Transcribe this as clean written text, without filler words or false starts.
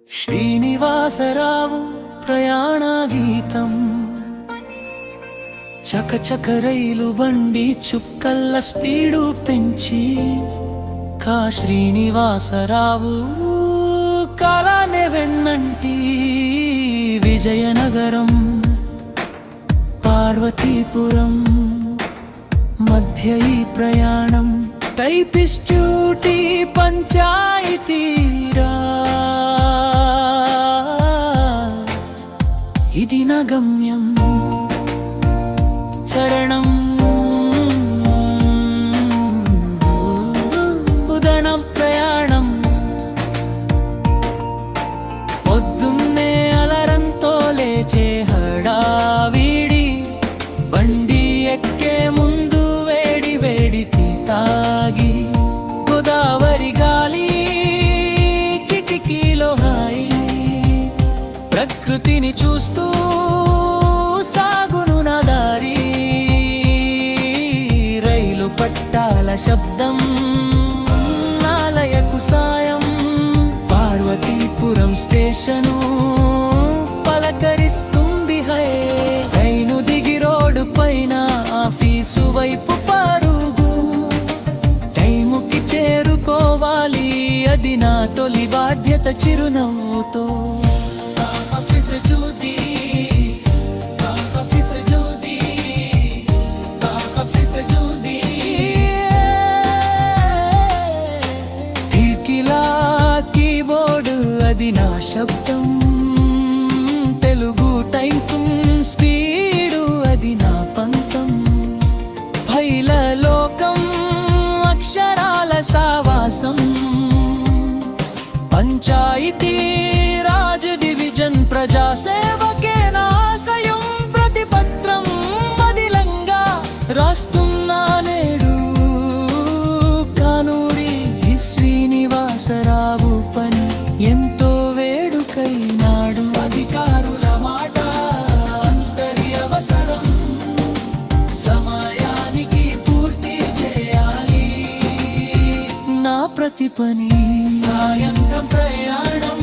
శ్రీనివాసరావు ప్రయాణ గీతం చకచక రైలు బండి చుక్కల్ల స్పీడు పెంచి శ్రీనివాసరావు కాలానే వెన్నంటి విజయనగరం పార్వతీపురం మధ్య ఈ ప్రయాణం టైపిస్ట్ డ్యూటీ పంచాయతీరాజ్ ఇది నా గమ్యం చరణం ఉదనం ప్రయాణం పొద్దున్నే అలరంతో లేచే హడావిడి బండి ఎక్కే ముందు వేడి వేడి టీ తాగి గోదావరి గాలి కిటికీలో హాయి ప్రకృతిని చూస్తూ సాగును నా దారి రైలు పట్టాల శబ్దం నాలయకు సాయం పార్వతీపురం స్టేషను పలకరిస్తుంది హై ట్రైను దిగి రోడ్డు పైన ఆఫీసు వైపు పరుగు టైముకి చేరుకోవాలి అది నా తొలి బాధ్యత చిరునవ్వుతో అది నా శబ్దం తెలుగు టైంకు స్పీడు అది నా పంతం భైల లోకం అక్షరాల సావాసం పంచాయతీ రాజ్ డివిజన్ ప్రజాసేవకే నాశయం ప్రతిపత్రం మదిలంగా రాస్తున్నా నేడు కానూరి శ్రీనివాసరావు పని ఎంతో వేడుకైనాడు అధికారుల మాట అందరి అవసరం సమయానికి పూర్తి చేయాలి నా ప్రతి పని సాయంత్రం ప్రయాణం